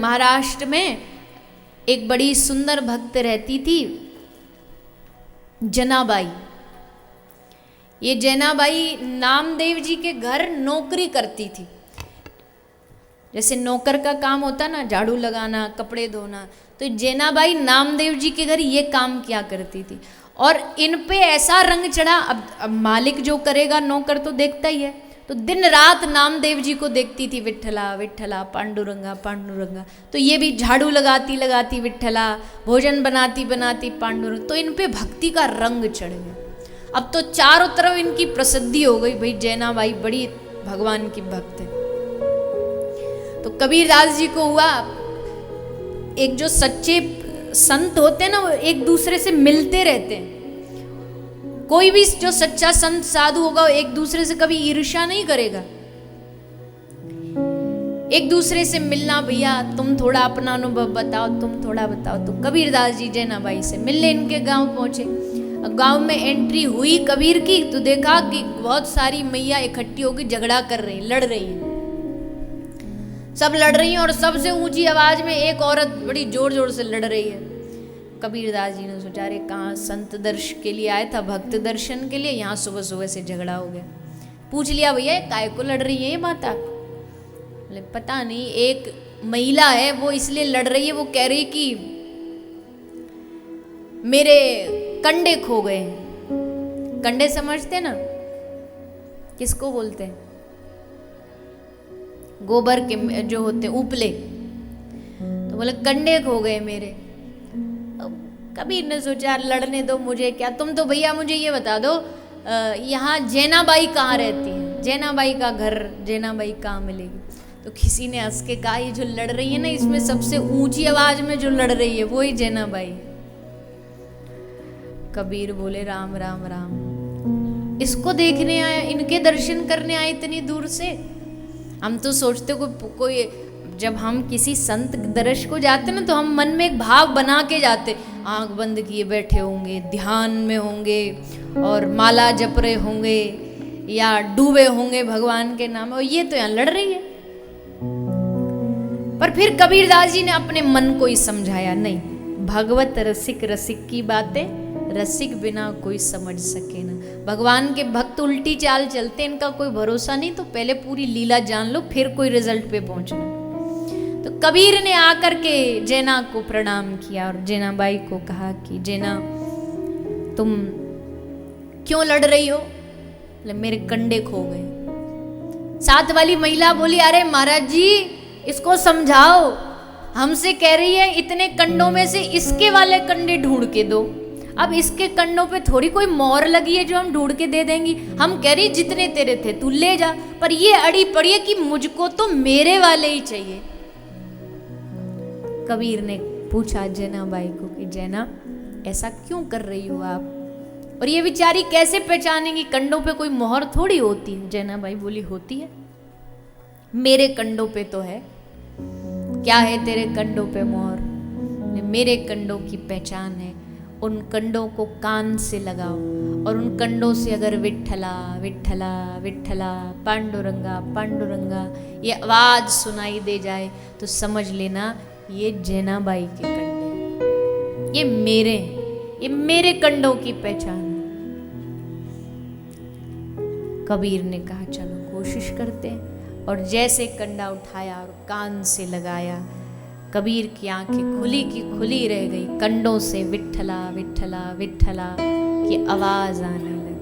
महाराष्ट्र में एक बड़ी सुंदर भक्त रहती थी, जनाबाई। ये जनाबाई नामदेव जी के घर नौकरी करती थी। जैसे नौकर का काम होता ना, झाड़ू लगाना, कपड़े धोना, तो जनाबाई नामदेव जी के घर ये काम किया करती थी। और इन पे ऐसा रंग चढ़ा, अब मालिक जो करेगा नौकर तो देखता ही है, तो दिन रात नामदेव जी को देखती थी, विठ्ठला विठ्ठला पांडुरंगा पांडुरंगा। तो ये भी झाड़ू लगाती लगाती विठ्ठला, भोजन बनाती बनाती पांडुरंग। तो इन पे भक्ति का रंग चढ़ गया। अब तो चारों तरफ इनकी प्रसिद्धि हो गई, भाई जैनाबाई बड़ी भगवान की भक्त है। तो कबीरदास जी को हुआ, एक जो सच्चे संत होते हैं ना, वो एक दूसरे से मिलते रहते हैं। कोई भी जो सच्चा संत साधु होगा, वो एक दूसरे से कभी ईर्ष्या नहीं करेगा। एक दूसरे से मिलना, भैया तुम थोड़ा अपना अनुभव बताओ, तुम थोड़ा बताओ। तो कबीरदास जी जैनाबाई से मिलने इनके गांव पहुंचे। गांव में एंट्री हुई कबीर की, तो देखा कि बहुत सारी मैया इकट्ठी होकर झगड़ा कर रही, लड़ रही है। सब लड़ रही हैं और सबसे ऊंची आवाज में एक औरत बड़ी जोर जोर से लड़ रही है। कबीरदास जी ने सोचा, अरे कहाँ संत दर्शन के लिए आया था, भक्त दर्शन के लिए, यहाँ सुबह सुबह से झगड़ा हो गया। पूछ लिया, भैया काय को लड़ रही है ये माता? बोले पता नहीं, एक महिला है वो इसलिए लड़ रही है, वो कह रही कि मेरे कंडे खो गए। कंडे समझते ना, किसको बोलते हैं? गोबर के जो होते हैं उपले। तो बोले कंडे खो गए मेरे। कबीर ने सोचा, लड़ने दो, मुझे क्या, तुम तो भैया मुझे ये बता दो, यहाँ जैनाबाई कहाँ रहती है? जैनाबाई का घर, जैनाबाई कहाँ मिलेगी? तो किसी ने हंस के कहा, ये जो लड़ रही है ना, इसमें सबसे ऊंची आवाज में जो लड़ रही है वो ही जैनाबाई है। कबीर बोले, राम राम राम, इसको देखने आया, इनके दर्शन करने आए इतनी दूर से? हम तो सोचते कोई जब हम किसी संत दर्श को जाते ना, तो हम मन में एक भाव बना के जाते, आंख बंद किए बैठे होंगे, ध्यान में होंगे और माला जप रहे होंगे या डूबे होंगे भगवान के नाम, और ये तो यहाँ लड़ रही है। पर फिर कबीरदास जी ने अपने मन को ही समझाया, नहीं, भगवत रसिक रसिक की बातें, रसिक बिना कोई समझ सके ना। भगवान के भक्त उल्टी चाल चलते, इनका कोई भरोसा नहीं, तो पहले पूरी लीला जान लो, फिर कोई रिजल्ट पे पहुंचना। तो कबीर ने आकर के जैना को प्रणाम किया और जैनाबाई को कहा कि जैना, तुम क्यों लड़ रही हो? मेरे कंडे खो गए। साथ वाली महिला बोली, अरे महाराज जी इसको समझाओ, हमसे कह रही है इतने कंडों में से इसके वाले कंडे ढूंढ के दो। अब इसके कंडों पे थोड़ी कोई मोहर लगी है जो हम ढूंढ के दे देंगी। हम कह रही जितने तेरे थे तू ले जा, पर ये अड़ी पड़ी है कि मुझको तो मेरे वाले ही चाहिए। कबीर ने पूछा जैनाबाई को कि जैना, ऐसा क्यों कर रही हो आप? और ये बेचारी कैसे पहचानेंगी? कंडों पे कोई मोहर थोड़ी होती है। जैनाबाई बोली, होती है, मेरे कंडों पे तो है। क्या है तेरे कंडों पे मोहर? मेरे कंडों की पहचान है, उन कंडों को कान से लगाओ और उन कंडों से अगर विठ्ठला विठ्ठला विठ्ठला पांडुरंगा पांडुरंगा ये आवाज सुनाई दे जाए तो समझ लेना ये जैनाबाई के कंडे, ये मेरे कंडों की पहचान है। कबीर ने कहा, चलो कोशिश करते हैं। और जैसे कंडा उठाया और कान से लगाया, कबीर की आंखें खुली की खुली रह गई। कंडों से विठ्ठला विठ्ठला विठ्ठला की आवाज आने लगी।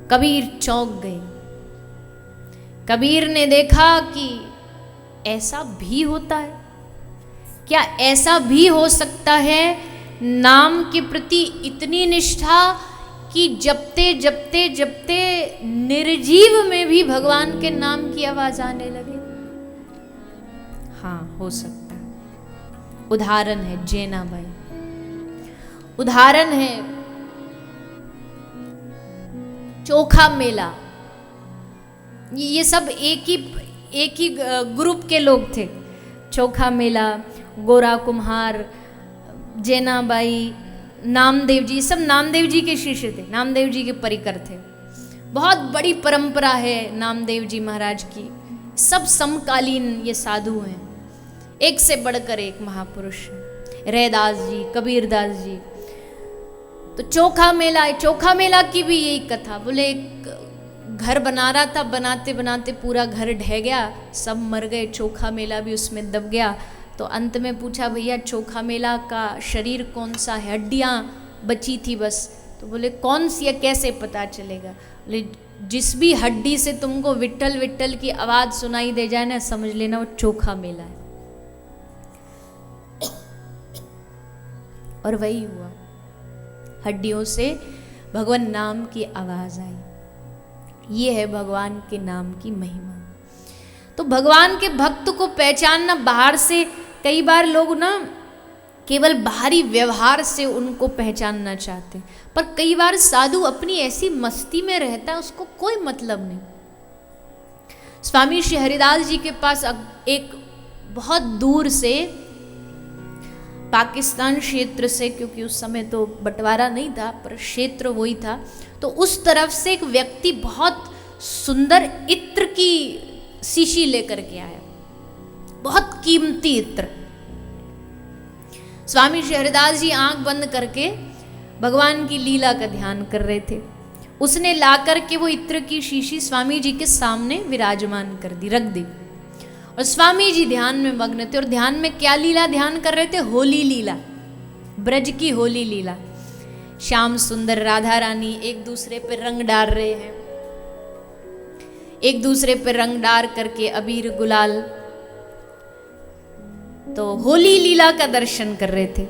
कबीर चौंक गए। कबीर ने देखा कि ऐसा भी होता है क्या? ऐसा भी हो सकता है नाम के प्रति इतनी निष्ठा कि जपते जपते जपते निर्जीव में भी भगवान के नाम की आवाज आने लगे? हाँ, हो सकता है। उदाहरण है जैनाबाई, उदाहरण है चोखा मेला। ये सब एक ही ग्रुप के लोग थे। चोखा मेला, गोरा कुम्हार, जैनाबाई, नामदेव जी, सब नामदेव जी के शिष्य थे, नामदेव जी के परिकर थे। बहुत बड़ी परंपरा है नामदेव जी महाराज की। सब समकालीन ये साधु हैं, एक से बढ़कर एक महापुरुष, रैदास जी, कबीरदास जी। तो चोखा मेला है, चोखा मेला की भी यही कथा। बोले एक घर बना रहा था, बनाते बनाते पूरा घर ढह गया, सब मर गए, चोखा मेला भी उसमें दब गया। तो अंत में पूछा, भैया चोखा मेला का शरीर कौन सा है? हड्डियाँ बची थी बस। तो बोले कौन सी है, कैसे पता चलेगा? बोले जिस भी हड्डी से तुमको विट्ठल विट्ठल की आवाज़ सुनाई दे जाए ना, समझ लेना वो चोखा मेला है। और वही हुआ, हड्डियों से भगवान नाम की आवाज़ आई। ये है भगवान के नाम की महिमा। तो भगवान के भक्त को पहचानना, बाहर से कई बार लोग ना केवल बाहरी व्यवहार से उनको पहचानना चाहते हैं, पर कई बार साधु अपनी ऐसी मस्ती में रहता है, उसको कोई मतलब नहीं। स्वामी श्री हरिदास जी के पास एक बहुत दूर से, पाकिस्तान क्षेत्र से, क्योंकि उस समय तो बंटवारा नहीं था पर क्षेत्र वही था, तो उस तरफ से एक व्यक्ति बहुत सुंदर इत्र की शीशी लेकर के आया, बहुत कीमती इत्र। स्वामी श्री हरिदास जी आंख बंद करके भगवान की लीला का ध्यान कर रहे थे। उसने ला करके वो इत्र की शीशी स्वामी जी के सामने विराजमान कर दी, रख दी। और स्वामी जी ध्यान में मग्न थे। और ध्यान में क्या लीला ध्यान कर रहे थे? होली लीला, ब्रज की होली लीला। श्याम सुंदर राधा रानी एक दूसरे पे रंग डाल रहे हैं, एक दूसरे पे रंग डाल करके अबीर गुलाल, तो होली लीला का दर्शन कर रहे थे।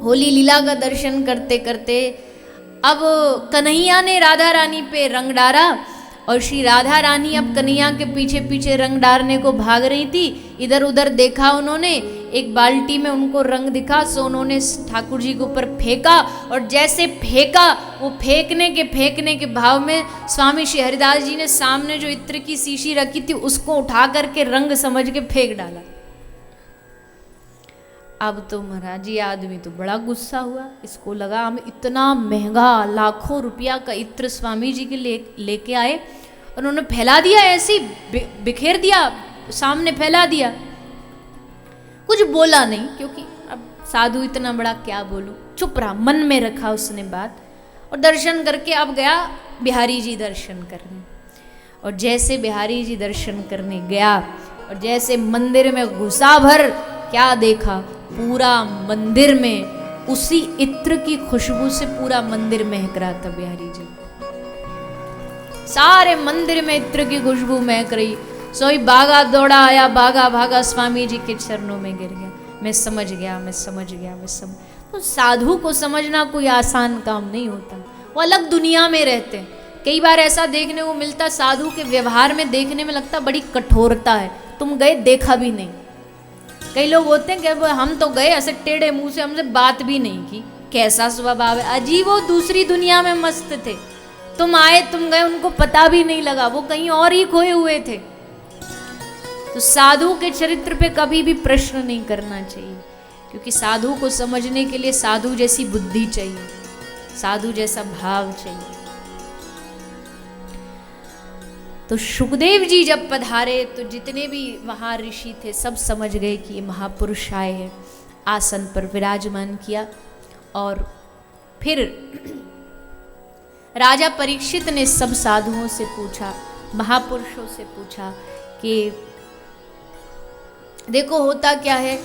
होली लीला का दर्शन करते करते अब कन्हैया ने राधा रानी पे रंग डाला, और श्री राधा रानी अब कन्हैया के पीछे पीछे रंग डालने को भाग रही थी। इधर उधर देखा उन्होंने, एक बाल्टी में उनको रंग दिखा, सो उन्होंने ठाकुर जी के ऊपर फेंका। और जैसे फेंका, वो फेंकने के भाव में स्वामी श्री हरिदास जी ने सामने जो इत्र की शीशी रखी थी उसको उठा करके रंग समझ के फेंक डाला। अब तो महाराज जी आदमी तो बड़ा गुस्सा हुआ, इसको लगा हम इतना महंगा लाखों रुपया का इत्र स्वामी जी के लेके आए और उन्होंने फैला दिया, ऐसे बिखेर दिया, सामने फैला दिया। कुछ बोला नहीं, क्योंकि अब साधु इतना बड़ा क्या बोलूं, चुप रहा, मन में रखा उसने बात। और दर्शन करके अब गया बिहारी जी दर्शन करने। और जैसे बिहारी जी दर्शन करने गया और जैसे मंदिर में घुसा भर, क्या देखा, पूरा मंदिर में उसी इत्र की खुशबू से पूरा मंदिर महक रहा था। बिहारी जी सारे मंदिर में इत्र की खुशबू महक रही। सोई भागा दौड़ा आया, भागा भागा स्वामी जी के चरणों में गिर गया। मैं समझ गया। तो साधु को समझना कोई आसान काम नहीं होता, वो अलग दुनिया में रहते हैं। कई बार ऐसा देखने को मिलता, साधु के व्यवहार में देखने में लगता बड़ी कठोरता है, तुम गए देखा भी नहीं। कई लोग होते हैं कि हम तो गए, ऐसे टेढ़े मुंह से हमसे बात भी नहीं की, कैसा स्वभाव है, अजीब, वो दूसरी दुनिया में मस्त थे। तुम आए, तुम गए, उनको पता भी नहीं लगा, वो कहीं और ही खोए हुए थे। तो साधु के चरित्र पे कभी भी प्रश्न नहीं करना चाहिए, क्योंकि साधु को समझने के लिए साधु जैसी बुद्धि चाहिए, साधु जैसा भाव चाहिए। तो सुखदेव जी जब पधारे तो जितने भी वहाँ ऋषि थे सब समझ गए कि ये महापुरुष आए हैं। आसन पर विराजमान किया और फिर राजा परीक्षित ने सब साधुओं से पूछा, महापुरुषों से पूछा कि देखो होता क्या है,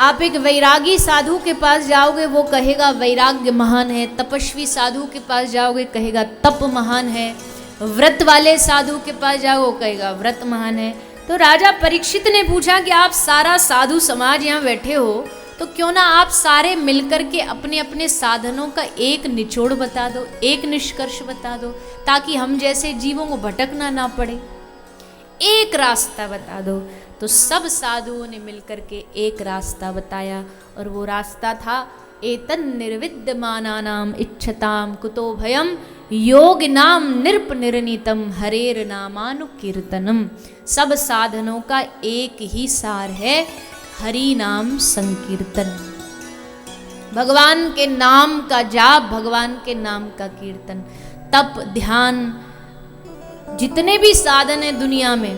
आप एक वैरागी साधु के पास जाओगे, वो कहेगा वैराग्य महान है। तपस्वी साधु के पास जाओगे, कहेगा तप महान है। व्रत वाले साधु के पास जाओ, कहेगा व्रत महान है। तो राजा परीक्षित ने पूछा कि आप सारा साधु समाज यहाँ बैठे हो, तो क्यों ना आप सारे मिलकर के अपने अपने साधनों का एक निचोड़ बता दो, एक निष्कर्ष बता दो, ताकि हम जैसे जीवों को भटकना ना पड़े। एक रास्ता बता दो। तो सब साधुओं ने मिलकर के एक रास्ता बताया, और वो रास्ता था एतन निर्विद्यमानानाम इच्छताम कुतो भयम योग नाम नृप निर्णीतम हरेर नामानुकीर्तनम। सब साधनों का एक ही सार है, हरि नाम संकीर्तन। भगवान के नाम का जाप, भगवान के नाम का कीर्तन। तप, ध्यान, जितने भी साधन है दुनिया में,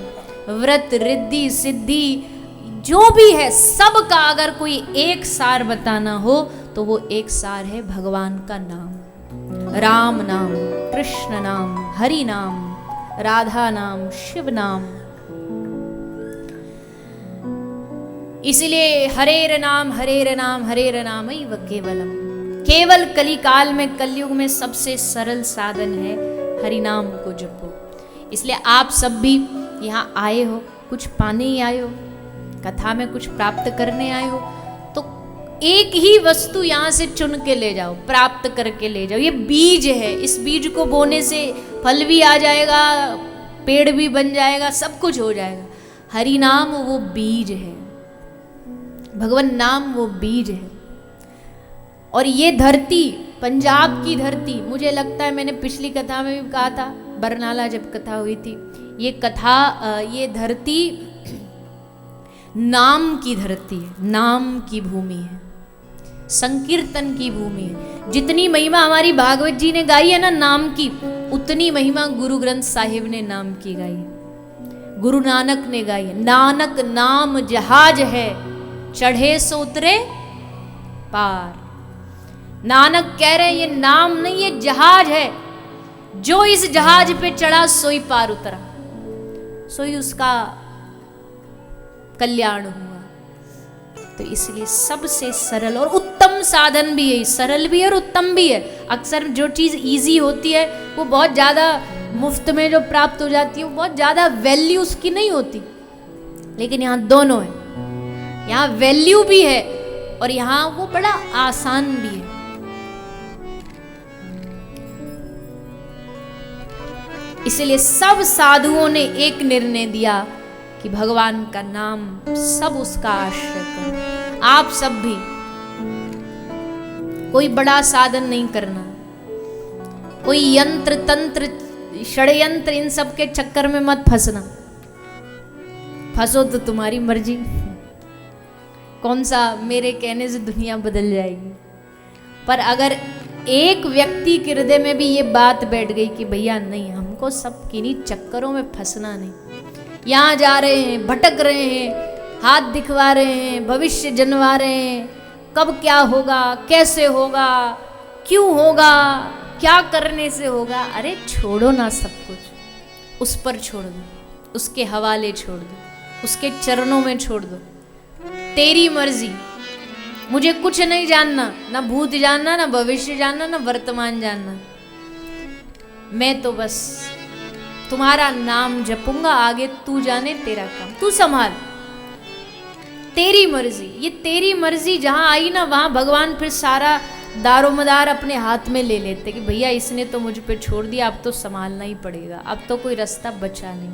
व्रत रिद्धि सिद्धि जो भी है, सब का अगर कोई एक सार बताना हो तो वो एक सार है भगवान का नाम। राम नाम, कृष्ण नाम, हरि नाम, राधा नाम, शिव नाम। इसलिए हरेर नाम हरेर नाम हरेर नाम एव केवलम। केवल कलिकाल में, कलयुग में सबसे सरल साधन है हरि नाम को जपो। इसलिए आप सब भी यहाँ आए हो, कुछ पाने ही आए हो, कथा में कुछ प्राप्त करने आए हो, तो एक ही वस्तु यहाँ से चुन के ले जाओ, प्राप्त करके ले जाओ। ये बीज है, इस बीज को बोने से फल भी आ जाएगा, पेड़ भी बन जाएगा, सब कुछ हो जाएगा। हरि नाम वो बीज है, भगवान नाम वो बीज है। और ये धरती, पंजाब की धरती, मुझे लगता है मैंने पिछली कथा में भी कहा था, बरनाला जब कथा हुई थी, ये कथा, ये धरती नाम की धरती है, नाम की भूमि है, संकीर्तन की भूमि है। जितनी महिमा हमारी भागवत जी ने गाई है ना नाम की, उतनी महिमा गुरु ग्रंथ साहिब ने नाम की गाई है, गुरु नानक ने गाई है। नानक नाम जहाज है, चढ़े सो उतरे पार। नानक कह रहे हैं ये नाम नहीं, ये जहाज है, जो इस जहाज पे चढ़ा सोई पार उतरा, सोई उसका कल्याण हुआ। तो इसलिए सबसे सरल और उत्तम साधन भी है, सरल भी है और उत्तम भी है। अक्सर जो चीज़ इजी होती है वो बहुत ज़्यादा मुफ्त में जो प्राप्त हो जाती है वो बहुत ज़्यादा वैल्यू उसकी नहीं होती, लेकिन यहाँ दोनों है, यहाँ वैल्यू भी है और यहाँ वो बड़ा आसान भी है। इसलिए सब साधुओं ने एक निर्णय दिया कि भगवान का नाम सब उसका आश्रय करो। आप सब भी कोई बड़ा साधन नहीं करना, कोई यंत्र तंत्र षड्यंत्र इन सब के चक्कर में मत फंसना। फंसो तो तुम्हारी मर्जी, कौन सा मेरे कहने से दुनिया बदल जाएगी। पर अगर एक व्यक्ति के हृदय में भी ये बात बैठ गई कि भैया नहीं, हमको सब किन्हीं चक्करों में फंसना नहीं, यहाँ जा रहे हैं, भटक रहे हैं, हाथ दिखवा रहे हैं, भविष्य जनवा रहे हैं, कब क्या होगा, कैसे होगा, क्यों होगा, क्या करने से होगा। अरे छोड़ो ना सब कुछ, उस पर छोड़ दो, उसके हवाले छोड़ दो, उसके चरणों में छोड़ दो। तेरी मर्जी, मुझे कुछ नहीं जानना, ना भूत जानना, ना भविष्य जानना, ना वर्तमान जानना। मैं तो बस तुम्हारा नाम जपूंगा, आगे तू जाने, तेरा काम तू संभाल, तेरी मर्जी। ये तेरी मर्जी जहां आई ना, वहां भगवान फिर सारा दारोमदार अपने हाथ में ले लेते कि भैया इसने तो मुझ पे छोड़ दिया, अब तो संभालना ही पड़ेगा, अब तो कोई रास्ता बचा नहीं।